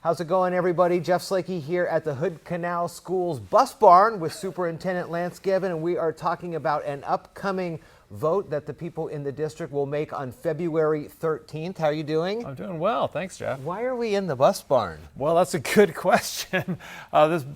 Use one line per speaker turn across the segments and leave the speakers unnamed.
How's it going, everybody? Jeff Slakey here at the Hood Canal School's bus barn with Superintendent Lance Gibbon, and we are talking about an upcoming vote that the people in the district will make on February 13th. How are you doing?
I'm doing well, thanks, Jeff.
Why are we in the bus barn?
Well, that's a good question.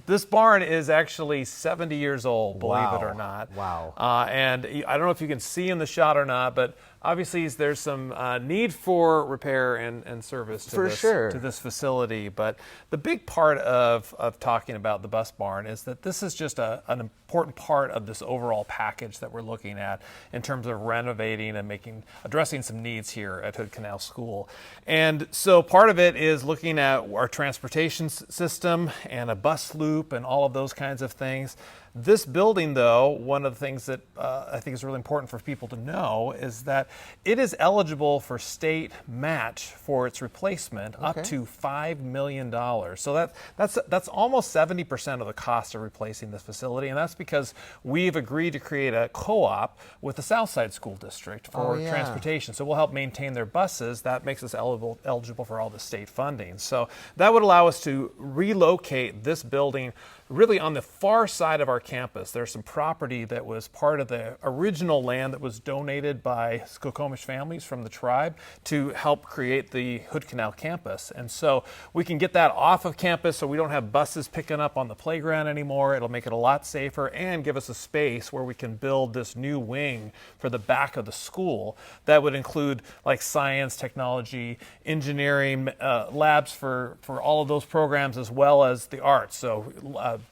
This barn is actually 70 years old, believe it or not.
Wow.
And I don't know if you can see in the shot or not, but obviously there's some need for repair and service to this facility. But the big part of talking about the bus barn is that this is just an important part of this overall package that we're looking at in terms of renovating and addressing some needs here at Hood Canal School. And so part of it is looking at our transportation system and a bus loop and all of those kinds of things. This building, though, one of the things that I think is really important for people to know is that it is eligible for state match for its replacement up to $5 million. So that's almost 70% of the cost of replacing this facility, and that's because we've agreed to create a co-op with the SouthSide School District for transportation. So we'll help maintain their buses. That makes us eligible for all the state funding. So that would allow us to relocate this building really on the far side of our campus. There's some property that was part of the original land that was donated by Skokomish families from the tribe to help create the Hood Canal campus. And so we can get that off of campus so we don't have buses picking up on the playground anymore. It'll make it a lot safer and give us a space where we can build this new wing for the back of the school that would include like science, technology, engineering, labs for all of those programs, as well as the arts. So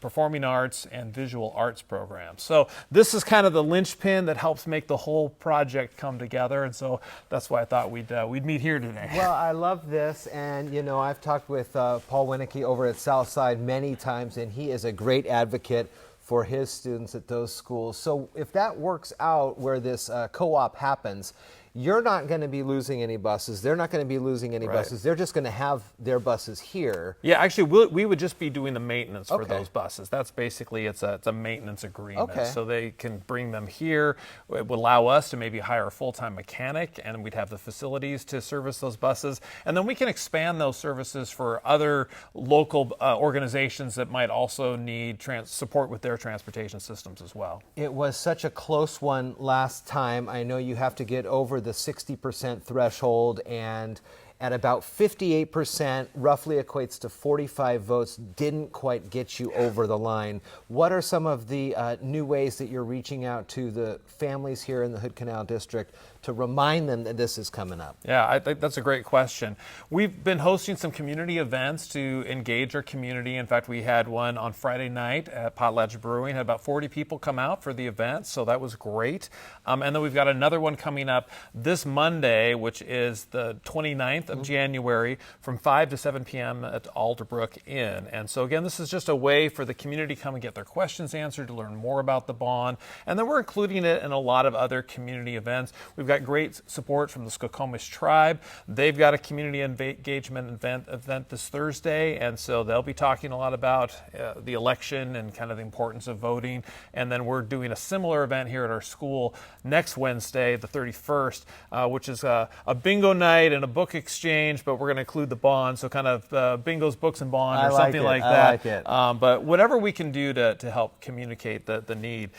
performing arts and visual arts programs. So this is kind of the linchpin that helps make the whole project come together, and so that's why I thought we'd meet here today.
Well, I love this, and you know, I've talked with Paul Winnicky over at Southside many times, and he is a great advocate for his students at those schools. So if that works out where this co-op happens, you're not going to be losing any buses. They're not going to be losing any buses. They're just going to have their buses here.
Yeah, actually, we would just be doing the maintenance for those buses. That's basically, it's a maintenance agreement. So they can bring them here. It would allow us to maybe hire a full-time mechanic, and we'd have the facilities to service those buses. And then we can expand those services for other local organizations that might also need support with their transportation systems as well.
It was such a close one last time. I know you have to get over the 60% threshold, and at about 58%, roughly equates to 45 votes, didn't quite get you over the line. What are some of the new ways that you're reaching out to the families here in the Hood Canal District to remind them that this is coming up?
Yeah, I think that's a great question. We've been hosting some community events to engage our community. In fact, we had one on Friday night at Potlatch Brewing. Had about 40 people come out for the event, so that was great. And then we've got another one coming up this Monday, which is the 29th of January, from 5 to 7 p.m. at Alderbrook Inn. And so again, this is just a way for the community to come and get their questions answered, to learn more about the bond. And then we're including it in a lot of other community events. We've got great support from the Skokomish tribe. They've got a community engagement event this Thursday, and so they'll be talking a lot about the election and kind of the importance of voting. And then we're doing a similar event here at our school next Wednesday, the 31st, which is a bingo night and a book exchange, but we're going to include the bond, so kind of bingos, books, and bond, or something like that.
I like it.
But whatever we can do to help communicate the need.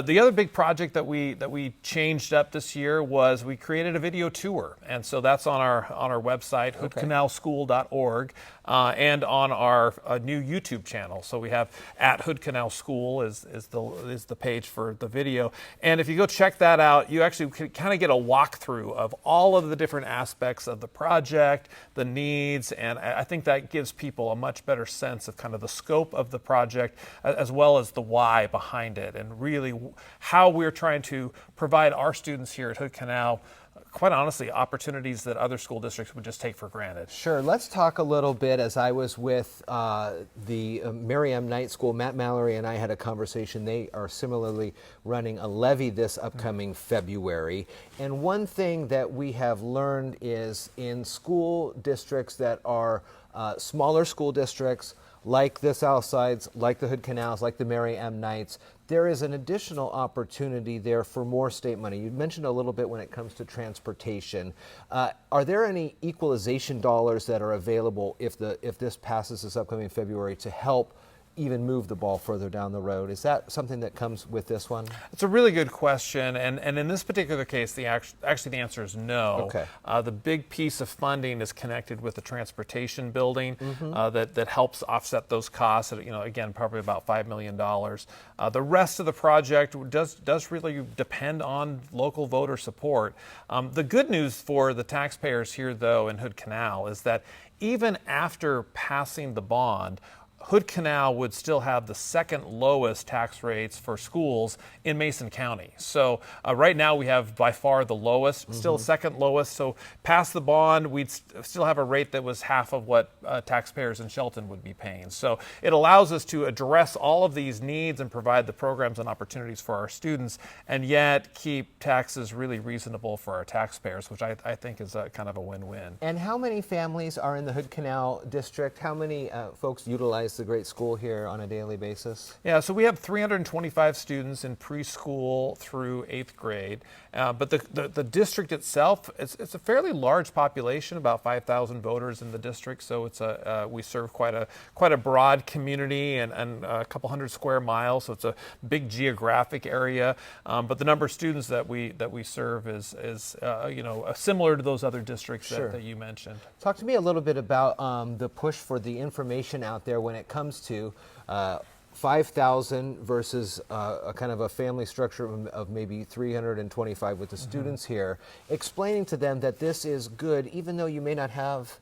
The other big project that we changed up this year was we created a video tour, and so that's on our website, hoodcanalschool.org, and on our new YouTube channel. So we have at Hood Canal School is the page for the video, and if you go check that out, you actually can kind of get a walkthrough of all of the different aspects of the project, the needs, and I think that gives people a much better sense of kind of the scope of the project, as well as the why behind it, and really how we're trying to provide our students here at Hood Canal, quite honestly, opportunities that other school districts would just take for granted.
Sure. Let's talk a little bit. As I was with the Miriam Night School, Matt Mallory and I had a conversation. They are similarly running a levy this upcoming February. And one thing that we have learned is in school districts that are smaller school districts like the SouthSides, like the Hood Canals, like the Mary M. Knights, there is an additional opportunity there for more state money. You mentioned a little bit when it comes to transportation. Are there any equalization dollars that are available if this passes this upcoming February to help even move the ball further down the road? Is that something that comes with this one? It's
a really good question, and in this particular case, actually the answer is no.
Okay.
The big piece of funding is connected with the transportation building that helps offset those costs. At, again, probably about $5 million. The rest of the project does really depend on local voter support. The good news for the taxpayers here, though, in Hood Canal is that even after passing the bond, Hood Canal would still have the second lowest tax rates for schools in Mason County. So right now we have by far the lowest, still second lowest. So past the bond, we'd still have a rate that was half of what taxpayers in Shelton would be paying. So it allows us to address all of these needs and provide the programs and opportunities for our students, and yet keep taxes really reasonable for our taxpayers, which I think is kind of a win-win.
And how many families are in the Hood Canal District? How many folks utilize the great school here on a daily basis?
Yeah, so we have 325 students in preschool through 8th grade, but the district itself, it's a fairly large population, about 5,000 voters in the district, so it's we serve quite a broad community and a couple hundred square miles, so it's a big geographic area, but the number of students that we serve is similar to those other districts that you mentioned.
Talk to me a little bit about the push for the information out there when it comes to 5,000 versus a kind of a family structure of maybe 325 with the students here, explaining to them that this is good even though you may not have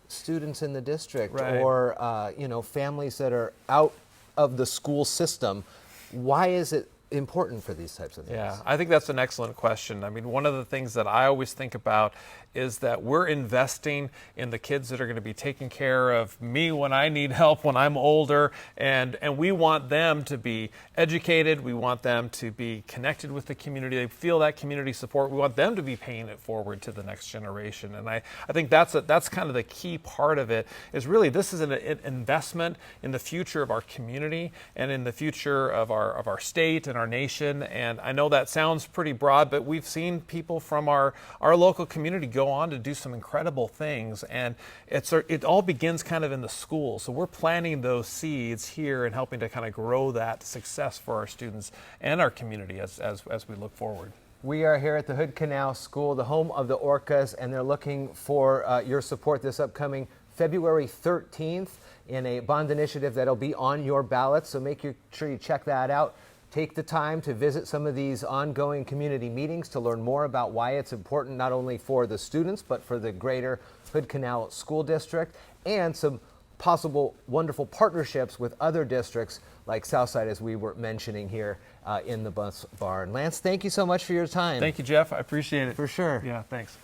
students in the district or families that are out of the school system. Why is it important for these types of things?
Yeah, I think that's an excellent question. I mean, one of the things that I always think about is that we're investing in the kids that are going to be taking care of me when I need help when I'm older, and we want them to be educated, we want them to be connected with the community, they feel that community support, we want them to be paying it forward to the next generation. And I think that's kind of the key part of it, is really this is an investment in the future of our community and in the future of our state and our nation. And I know that sounds pretty broad, but we've seen people from our local community go on to do some incredible things, and it all begins kind of in the school. So we're planting those seeds here and helping to kind of grow that success for our students and our community as we look forward.
We are here at the Hood Canal School, the home of the Orcas, and they're looking for your support this upcoming February 13th in a bond initiative that'll be on your ballot. So make sure you check that out. Take the time to visit some of these ongoing community meetings to learn more about why it's important not only for the students but for the greater Hood Canal School District, and some possible wonderful partnerships with other districts like SouthSide, as we were mentioning here in the bus barn. Lance, thank you so much for your time.
Thank you, Jeff. I appreciate it.
For sure.
Yeah, thanks.